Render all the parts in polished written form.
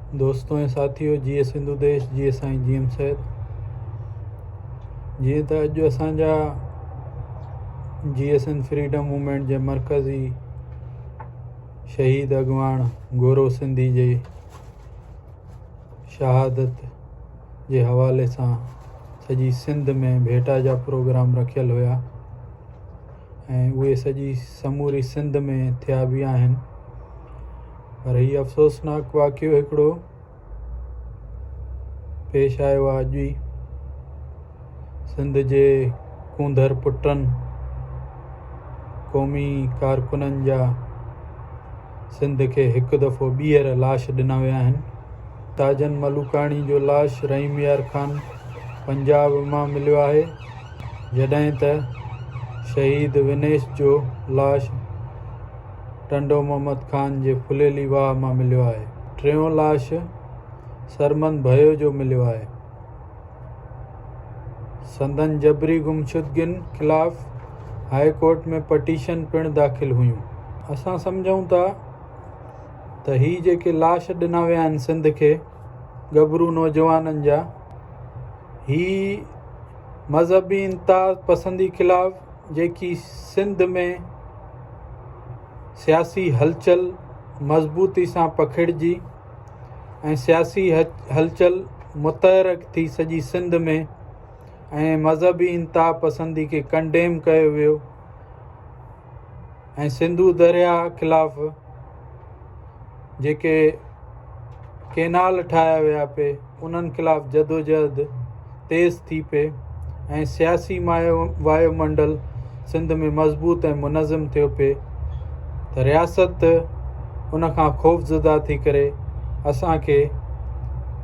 दोस्तों ऐं साथियों, जीअं सिंधु देश, जीअं साईं जीएम सैद। जीअं त अॼु असांजा GSN फ्रीडम मूवमेंट जे मरकज़ी शहीद अॻवान गौरव सिंधी जे शहादत जे हवाले सां सॼी सिंध में भेटा जा प्रोग्राम रखियल हुया ऐं उहे सॼी समूरी सिंध में थिया बि आहिनि। पर हीउ अफ़सोसनाक वाक़ियो हिकिड़ो पेश आयो आहे अॼु ई। सिंध जे कूंदर पुटनि क़ौमी कारकुननि जा सिंध खे हिकु दफ़ो ॿीहर लाश ॾिना विया आहिनि। ताजन मलूकाणी जो लाश रहीम यार ख़ान पंजाब मां मिलियो आहे, जॾहिं त शहीद विनेश जो लाश टंडो मोहम्मद ख़ान जे फुलेली वाह मां मिलियो आहे। टियों लाश सरमन भयो जो मिलियो आहे। संदन जबरी गुमशुदगियुनि ख़िलाफ़ हाई कोर्ट में पटीशन पिणु दाख़िल हुयूं। असां सम्झूं था त ही जेके लाश ॾिना विया आहिनि सिंध खे गबरू नौजवाननि जा, ही मज़हबी इंतहा पसंदी ख़िलाफ़ जेकी सिंध में सियासी हलचल मज़बूती सां पखिड़िजी ऐं सियासी हलचल मुतहरक थी सॼी सिंध में ऐं मज़हबी इंतहा पसंदी खे कंडेम कयो वियो ऐं सिंधु दरिया ख़िलाफ़ जेके केनाल ठाहिया विया पे उन्हनि ख़िलाफ़ जदोजहद तेज़ थी पे ऐं सियासी वायुमंडल सिंध में मज़बूत ऐं मुनज़म थियो पे, त रियासत उन खां ख़ौफ़ज़दा थी करे असांखे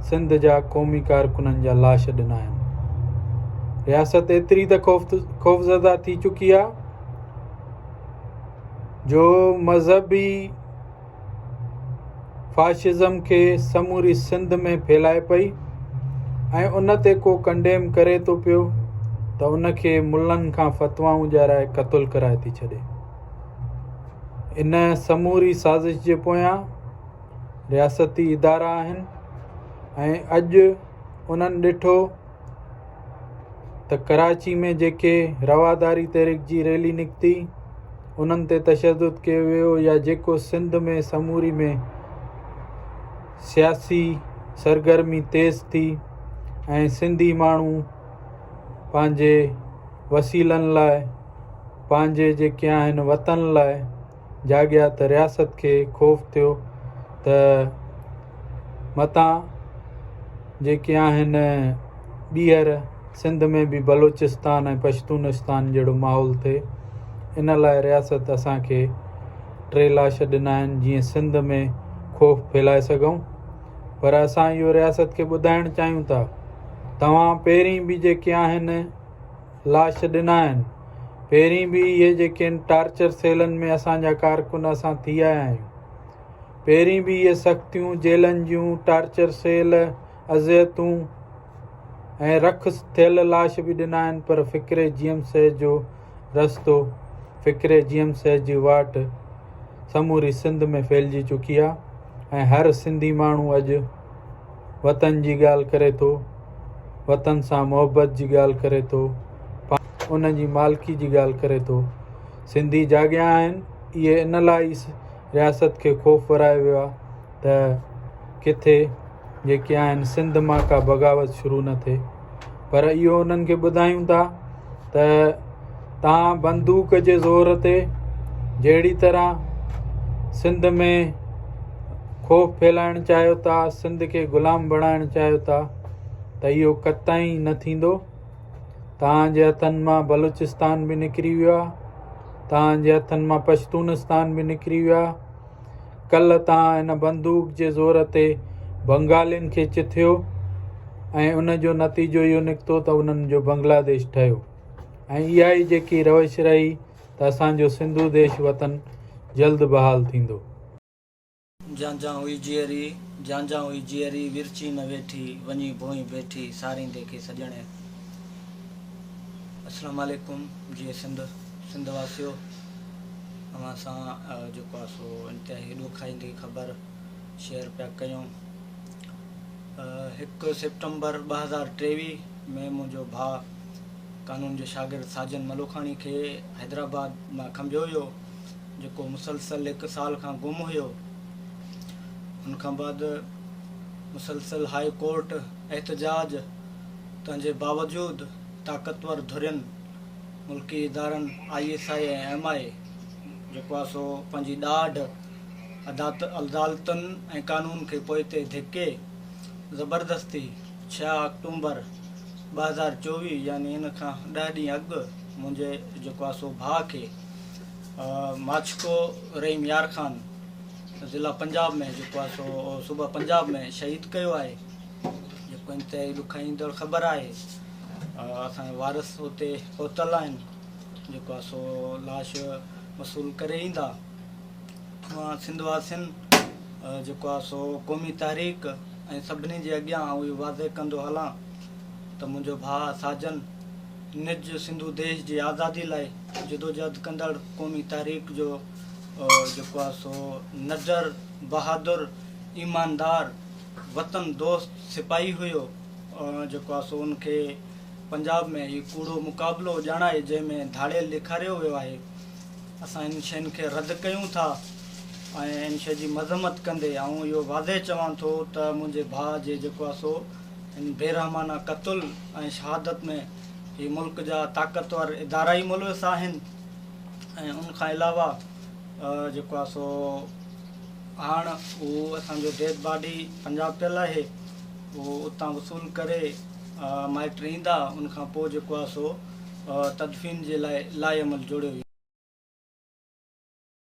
सिंध जा क़ौमी कारकुननि जा लाश ॾिना आहिनि। रियासत एतिरी त ख़ौफ़ज़दा थी चुकी आहे जो मज़हबी फाशिज़म खे समूरी सिंध में फैलाए पई ऐं उन ते को कंडेम करे थो पियो त उनखे मुल्लनि खां फ़तवाऊं ॾियाराए क़तलु कराए थी छॾे। इन समूरी साज़िश जे पोयां रियासती इदारा आहिनि ऐं अॼु उन्हनि ॾिठो त कराची में जेके रवादारी तहरीक जी रैली निकिती उन्हनि ते तशद्दुद कयो वियो, या जेको सिंध में समूरी में सियासी सरगर्मी तेज़ थी ऐं सिंधी माण्हू पंहिंजे वसीलनि लाइ पंहिंजे जेके आहिनि वतन लाइ जाॻिया, त रियासत खे ख़ौफ़ थियो त मतां जेके आहिनि ॿीहर सिंध में बि बलोचिस्तान ऐं पश्तूनिस्तान जहिड़ो माहौल थिए। इन लाइ रियासत असांखे 3 लाश ॾिना आहिनि जीअं सिंध में ख़ौफ़ फैलाए सघूं। पर असां इहो रियासत खे ॿुधाइणु चाहियूं था, तव्हां पहिरीं बि जेके आहिनि लाश ॾिना आहिनि, पहिरीं बि इहे जेके टार्चर सेलनि में असांजा कारकुन असां थी आया आहियूं, पहिरीं बि इहे सख़्तियूं जेलनि जूं टार्चर सेल अज़ियतूं ऐं रख थियल लाश बि ॾिना आहिनि। पर फ़िक्रे जीएम सैद जो रस्तो, फ़िक्रे जीएम सैद जी वाट समूरी सिंध में फैलिजी चुकी आहे ऐं हर सिंधी माण्हू अॼु वतन जी ॻाल्हि करे थो, वतन सां मुहबत जी ॻाल्हि करे थो, उन जी मालिकी जी ॻाल्हि करे थो। सिंधी जाॻिया आहिनि, इहे इन लाइ रियासत खे ख़ौफ़ वरायो वियो आहे त किथे जेके आहिनि सिंध मां का बग़ावत शुरू न थिए। पर इहो उन्हनि खे ॿुधायूं था त तव्हां बंदूक जे ज़ोर ते जहिड़ी तरह सिंध में ख़ौफ़ फैलाइणु चाहियो था, सिंध खे ग़ुलाम बणाइणु चाहियो था, त इहो कतई न थींदो। तव्हांजे हथनि मां बलूचिस्तान बि निकिरी वियो आहे, तव्हांजे हथनि मां पश्तूनिस्तान बि निकिरी वियो आहे। कल्ह तव्हां हिन बंदूक जे ज़ोर ते बंगालियुनि खे चिथियो ऐं उन जो नतीजो इहो निकितो त उन्हनि जो बांग्लादेश ठहियो ऐं इहा ई जेकी रविश रही त असांजो सिंधु देश वतन जल्द बहाल थींदो। जांजा हुई जीअरी विरची न वेठी वञी भोई बैठी सारींदे खे सजणे। अस्सलाम वालेकुम जी सिंध वासियो, अवां सां जेको आहे सो इंतिहाई ॾुखाईंदी ख़बर शेयर पिया कयूं 1 सितंबर 2023 में मुंहिंजो भाउ कानून जो शागिर्द साजन मलोखाणी खे हैदराबाद मां खंबियो हुयो, जेको मुसलसल 1 साल खां गुम हुयो। उन खां बाद मुसलसल हाई कोर्ट एहतजाज तंहिंजे बावजूदि ताक़तवर धुरियुनि मुल्की इदारनि ISI ऐं MI जेको आहे सो पंहिंजी ॾाढ अदालतुनि ऐं कानून खे पोइ ते धिके ज़बरदस्ती 6 अक्टूबर 2024 यानी इन खां 10 ॾींहं अॻु मुंहिंजे जेको आहे सो भाउ खे माचको रहीम यार ख़ान ज़िला पंजाब में जेको आहे सो सूबा पंजाब में शहीद कयो आहे, जेको इंतहाई ॾुखाईंदड़ ख़बर आहे। असांजा वारिस हुते पहुतल आहिनि, जेको आहे सो लाश वसूल करे ईंदा। मां सिंधवासियुनि जेको आहे सो क़ौमी तहरीक ऐं सभिनी जे अॻियां इहो वाज़े कंदो हलां त मुंहिंजो भाउ साजन निज सिंधु देश जी आज़ादी लाइ जदोजहद कंदड़ क़ौमी तहरीक जो जेको आहे सो नज़र बहादुर ईमानदार वतन दोस्त सिपाही हुयो, जेको आहे सो उनखे पंजाब में हीउ कूड़ो मुक़ाबिलो ॼाणाए जंहिंमें धाड़ियल ॾेखारियो वियो आहे। असां इन शयुनि खे रद्द कयूं था ऐं इन शइ जी मज़म्मत कंदे ऐं इहो वाज़े चवां थो त मुंहिंजे भाउ जे जेको आहे सो इन बेरहमाना क़तल ऐं शहादत में हीअ मुल्क जा ताक़तवर इदारा ई मुलविस आहिनि। ऐं उनखां अलावा जेको आहे सो हाणे उहो असांजो डेड बॉडी पंजाब पियल आहे, उहो उतां वसूल करे माइट ईंदा, उनखां पोइ जेको आहे सो तदफ़ीन जे लाइ अमल जोड़ियो